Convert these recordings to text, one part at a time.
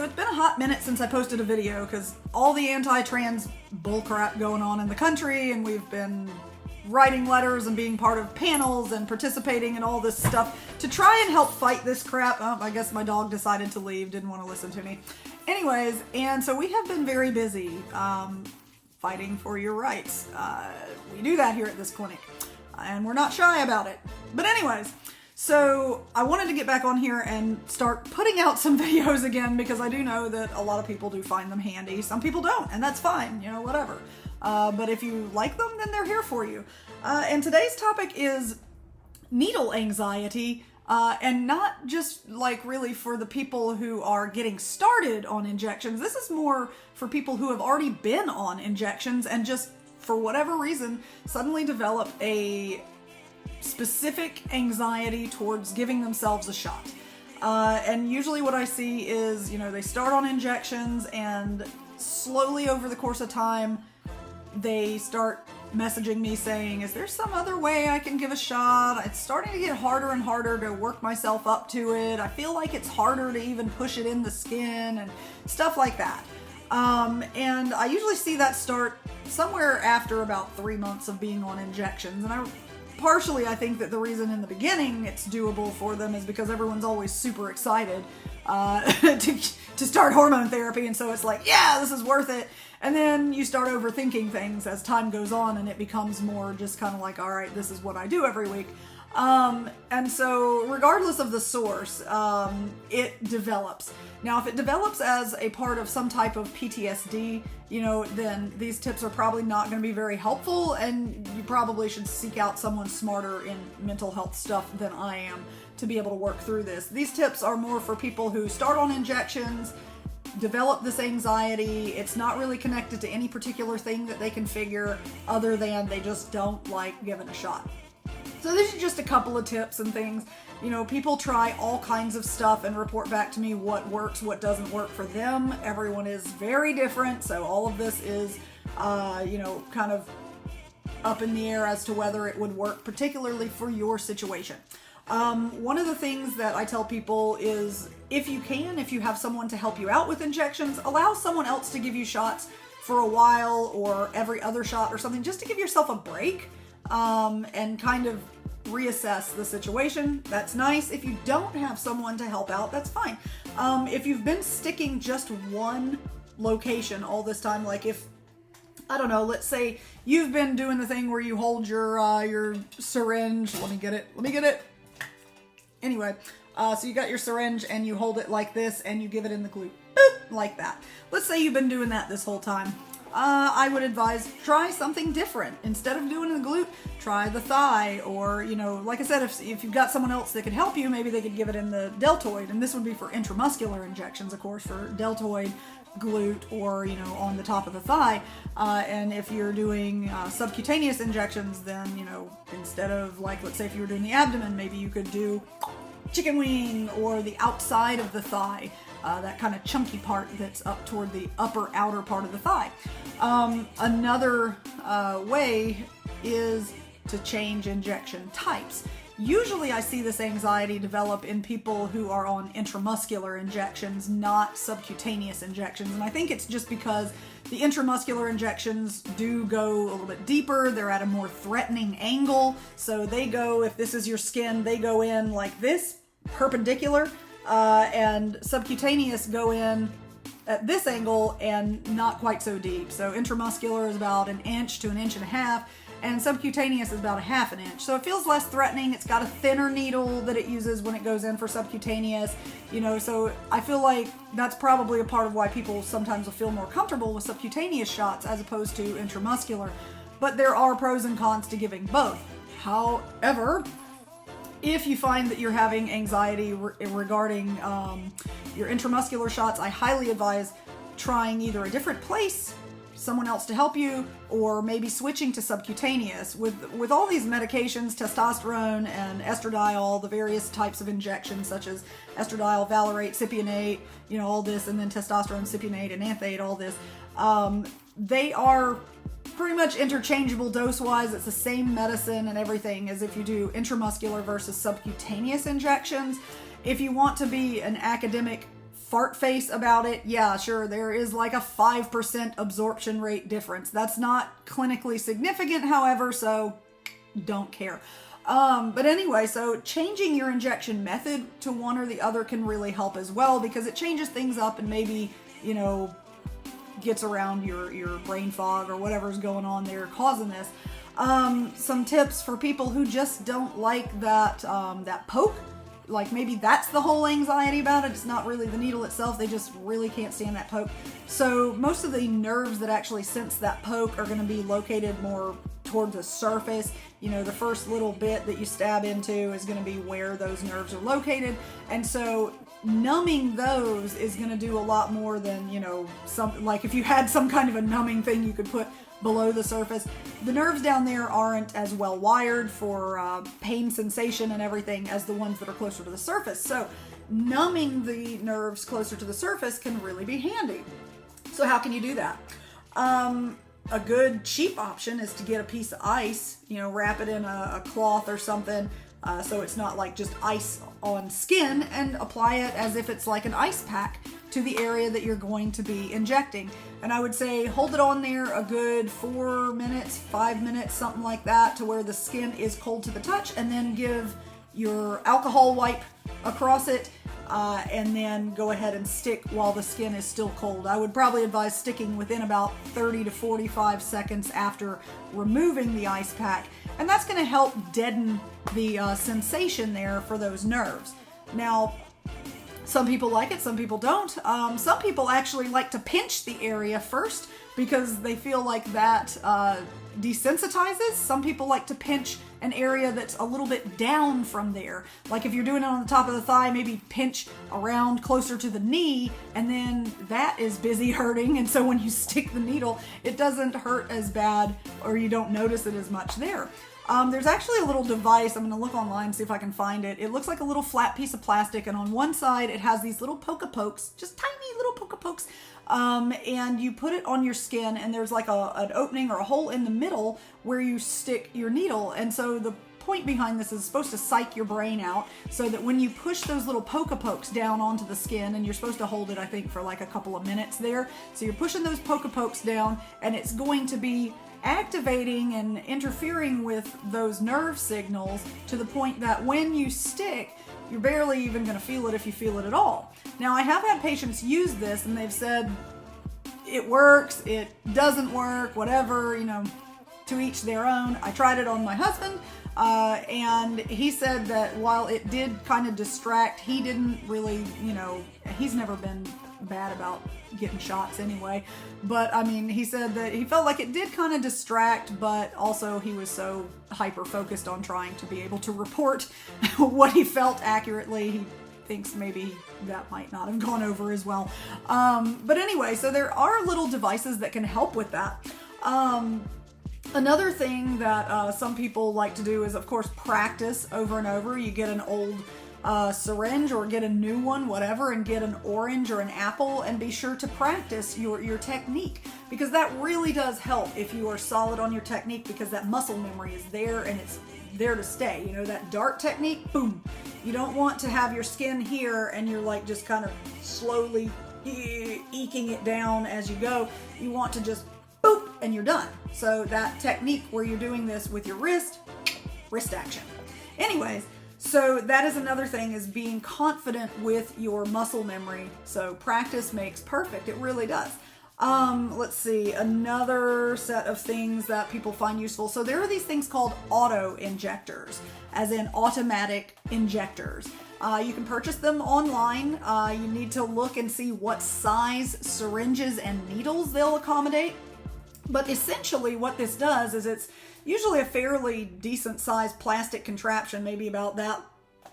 so it's been a hot minute since I posted a video because all the anti-trans bullcrap going on in the country, and we've been writing letters and being part of panels and participating in all this stuff to try and help fight this crap. Oh, I guess my dog decided to leave, didn't want to listen to me. Anyways, and so we have been very busy fighting for your rights. We do that here at this clinic, and we're not shy about it. But anyways, so I wanted to get back on here and start putting out some videos again because I do know that a lot of people do find them handy. Some people don't, and that's fine, you know, whatever. But if you like them, then they're here for you. And today's topic is needle anxiety, and not just like really for the people who are getting started on injections. This is more for people who have already been on injections and just for whatever reason suddenly develop a specific anxiety towards giving themselves a shot. And usually what I see is, you know, they start on injections and slowly over the course of time, they start messaging me saying, is there some other way I can give a shot? It's starting to get harder and harder to work myself up to it. I feel like it's harder to even push it in the skin and stuff like that. And I usually see that start somewhere after about 3 months of being on injections. And partially I think that the reason in the beginning it's doable for them is because everyone's always super excited to start hormone therapy, and so it's like, yeah, this is worth it. And then you start overthinking things as time goes on, and it becomes more just kind of like, all right, this is what I do every week. And so regardless of the source, it develops. Now, if it develops as a part of some type of PTSD, you know, then these tips are probably not going to be very helpful, and you probably should seek out someone smarter in mental health stuff than I am to be able to work through this. These tips are more for people who start on injections, develop this anxiety. It's not really connected to any particular thing that they can figure other than they just don't like giving a shot. So these are just a couple of tips and things. You know, people try all kinds of stuff and report back to me what works, what doesn't work for them. Everyone is very different, so all of this is, you know, kind of up in the air as to whether it would work, particularly for your situation. One of the things that I tell people is if you have someone to help you out with injections, allow someone else to give you shots for a while or every other shot or something, just to give yourself a break, and kind of reassess the situation. That's nice. If you don't have someone to help out, that's fine. If you've been sticking just one location all this time, like if, I don't know, let's say you've been doing the thing where you hold your syringe. Let me get it. Anyway, so you got your syringe and you hold it like this and you give it in the glute. Boop, like that. Let's say you've been doing that this whole time. I would advise try something different. Instead of doing the glute, try the thigh, or, you know, like I said, if you've got someone else that could help you, maybe they could give it in the deltoid, and this would be for intramuscular injections, of course, for deltoid, glute, or, you know, on the top of the thigh. And if you're doing subcutaneous injections, then, you know, instead of, like, let's say if you were doing the abdomen, maybe you could do chicken wing or the outside of the thigh, that kind of chunky part that's up toward the upper outer part of the thigh. Another way is to change injection types. Usually I see this anxiety develop in people who are on intramuscular injections, not subcutaneous injections. And I think it's just because the intramuscular injections do go a little bit deeper. They're at a more threatening angle. So they go, if this is your skin, they go in like this, perpendicular, and subcutaneous go in at this angle and not quite so deep. So intramuscular is about 1 inch to 1.5 inches, and subcutaneous is about 1/2 inch. So it feels less threatening. It's got a thinner needle that it uses when it goes in for subcutaneous, you know, so I feel like that's probably a part of why people sometimes will feel more comfortable with subcutaneous shots as opposed to intramuscular. But there are pros and cons to giving both. However, if you find that you're having anxiety regarding your intramuscular shots, I highly advise trying either a different place, someone else to help you, or maybe switching to subcutaneous. With all these medications, testosterone and estradiol, the various types of injections such as estradiol, valerate, cypionate, you know, all this, and then testosterone, cypionate, and anthate, all this, they are pretty much interchangeable dose-wise. It's the same medicine and everything as if you do intramuscular versus subcutaneous injections. If you want to be an academic fart face about it. Yeah, sure, there is like a 5% absorption rate difference. That's not clinically significant, however, so don't care. But anyway, so changing your injection method to one or the other can really help as well, because it changes things up and maybe, gets around your brain fog or whatever's going on there causing this. Some tips for people who just don't like that poke. Like maybe that's the whole anxiety about it. It's not really the needle itself. They just really can't stand that poke. So most of the nerves that actually sense that poke are going to be located more toward the surface. The first little bit that you stab into is going to be where those nerves are located. And so numbing those is going to do a lot more than, like if you had some kind of a numbing thing you could put below the surface. The nerves down there aren't as well wired for pain sensation and everything as the ones that are closer to the surface. So numbing the nerves closer to the surface can really be handy. So how can you do that? A good cheap option is to get a piece of ice, wrap it in a cloth or something, so it's not like just ice on skin, and apply it as if it's like an ice pack to the area that you're going to be injecting. And I would say hold it on there a good 4 minutes, 5 minutes, something like that, to where the skin is cold to the touch, and then give your alcohol wipe across it, and then go ahead and stick while the skin is still cold. I would probably advise sticking within about 30 to 45 seconds after removing the ice pack, and that's going to help deaden the sensation there for those nerves. Now, some people like it, some people don't. Some people actually like to pinch the area first because they feel like that desensitizes. Some people like to pinch an area that's a little bit down from there. Like if you're doing it on the top of the thigh, maybe pinch around closer to the knee, and then that is busy hurting. And so when you stick the needle, it doesn't hurt as bad, or you don't notice it as much there. There's actually a little device. I'm going to look online and see if I can find it. It looks like a little flat piece of plastic, and on one side it has these little poke-pokes, just tiny little poke-pokes, and you put it on your skin, and there's like an opening or a hole in the middle where you stick your needle. And so the point behind this is supposed to psych your brain out, so that when you push those little poke-pokes down onto the skin, and you're supposed to hold it, I think, for like a couple of minutes there. So you're pushing those poke-pokes down, and it's going to be activating and interfering with those nerve signals to the point that when you stick, you're barely even going to feel it, if you feel it at all. Now, I have had patients use this, and they've said it works, it doesn't work, whatever, to each their own. I tried it on my husband, and he said that while it did kind of distract, he didn't really, he's never been bad about getting shots anyway, but I mean, he said that he felt like it did kind of distract, but also he was so hyper focused on trying to be able to report what he felt accurately, he thinks maybe that might not have gone over as well. But anyway, so there are little devices that can help with that. Another thing that some people like to do is, of course, practice over and over. You get an old syringe, or get a new one, whatever, and get an orange or an apple, and be sure to practice your technique, because that really does help if you are solid on your technique, because that muscle memory is there and it's there to stay. That dart technique, boom. You don't want to have your skin here and you're like just kind of slowly eking it down as you go. You want to just boop and you're done. So that technique where you're doing this with your wrist action. Anyways, so that is another thing, is being confident with your muscle memory. So practice makes perfect. It really does. Let's see, another set of things that people find useful. So there are these things called auto injectors, as in automatic injectors. You can purchase them online. You need to look and see what size syringes and needles they'll accommodate. But essentially what this does is, it's usually a fairly decent sized plastic contraption, maybe about that,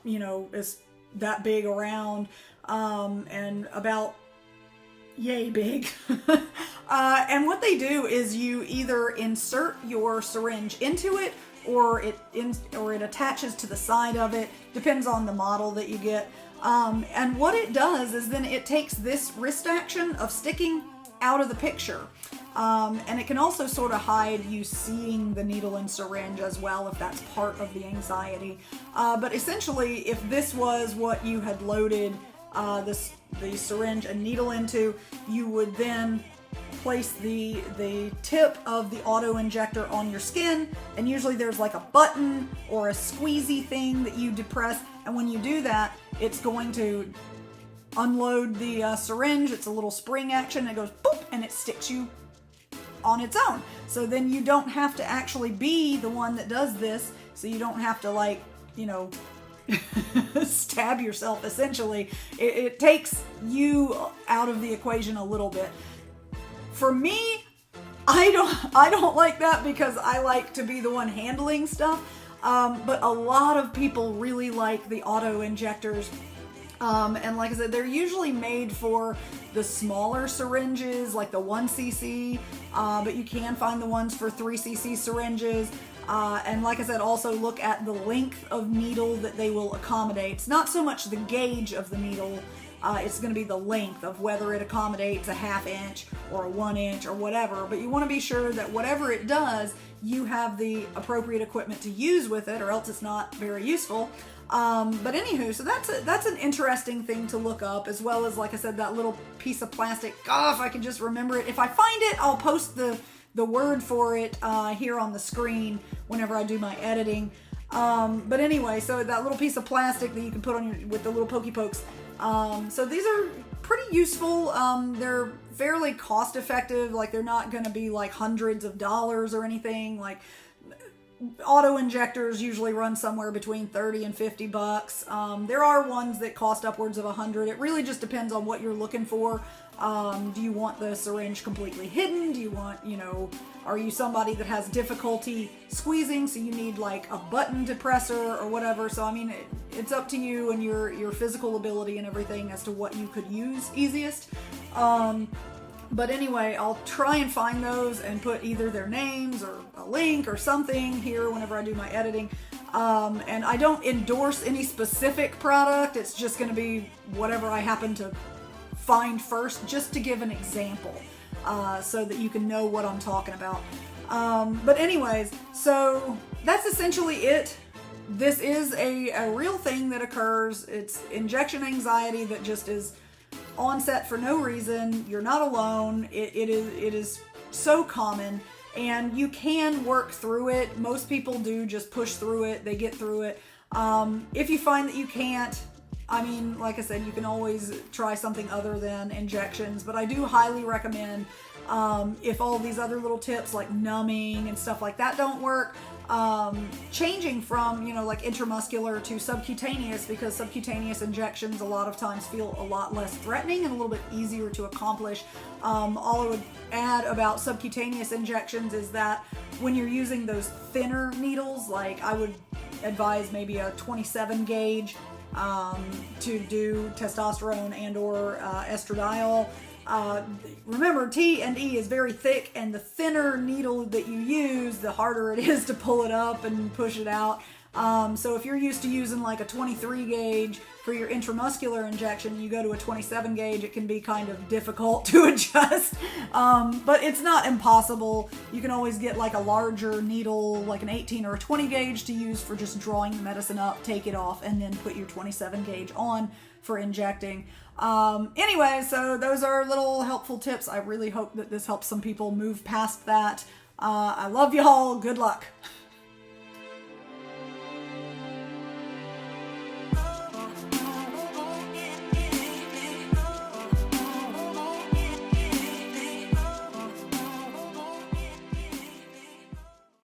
is that big around, and about yay big. And what they do is you either insert your syringe into it, or it attaches to the side of it, depends on the model that you get. And what it does is then it takes this wrist action of sticking out of the picture. And it can also sort of hide you seeing the needle and syringe as well, if that's part of the anxiety. But essentially, if this was what you had loaded the syringe and needle into, you would then place the tip of the auto injector on your skin, and usually there's like a button or a squeezy thing that you depress, and when you do that, it's going to unload the syringe. It's a little spring action. It goes boop, and it sticks you on its own. So then you don't have to actually be the one that does this. So you don't have to, like, you know, stab yourself. Essentially, it takes you out of the equation a little bit. For me, I don't like that because I like to be the one handling stuff. But a lot of people really like the auto injectors. And like I said, they're usually made for the smaller syringes, like the 1cc, but you can find the ones for 3cc syringes. And like I said, also look at the length of needle that they will accommodate. It's not so much the gauge of the needle, it's going to be the length of whether it accommodates a 1/2 inch or a 1 inch or whatever. But you want to be sure that whatever it does, you have the appropriate equipment to use with it, or else it's not very useful. But anywho, so that's an interesting thing to look up, as well as, like I said, that little piece of plastic. Oh, if I can just remember it. If I find it, I'll post the word for it here on the screen whenever I do my editing. But anyway, so that little piece of plastic that you can put on your, with the little pokey pokes. So these are pretty useful. They're fairly cost effective. Like, they're not going to be like hundreds of dollars or anything. Like, auto injectors usually run somewhere between 30 and 50 bucks. There are ones that cost upwards of 100. It really just depends on what you're looking for. Do you want the syringe completely hidden? Do you want, you know, are you somebody that has difficulty squeezing, so you need like a button depressor or whatever? So I mean, it's up to you and your physical ability and everything as to what you could use easiest. But anyway, I'll try and find those and put either their names or a link or something here whenever I do my editing. And I don't endorse any specific product. It's just going to be whatever I happen to find first, just to give an example, so that you can know what I'm talking about. But anyways, so that's essentially it. This is a real thing that occurs. It's injection anxiety that just is onset for no reason. You're not alone. It is so common, and you can work through it. Most people do just push through it. They get through it. If you find that you can't, I mean, like I said, you can always try something other than injections, but I do highly recommend, if all these other little tips like numbing and stuff like that don't work, changing from, you know, like intramuscular to subcutaneous, because subcutaneous injections a lot of times feel a lot less threatening and a little bit easier to accomplish. All I would add about subcutaneous injections is that when you're using those thinner needles, like I would advise maybe a 27 gauge to do testosterone and or estradiol. Remember, T and E is very thick, and the thinner needle that you use, the harder it is to pull it up and push it out. So if you're used to using like a 23 gauge for your intramuscular injection, and you go to a 27 gauge, it can be kind of difficult to adjust. But it's not impossible. You can always get like a larger needle, like an 18 or a 20 gauge to use for just drawing the medicine up, take it off, and then put your 27 gauge on for injecting. Anyway, so those are little helpful tips. I really hope that this helps some people move past that. I love y'all. Good luck.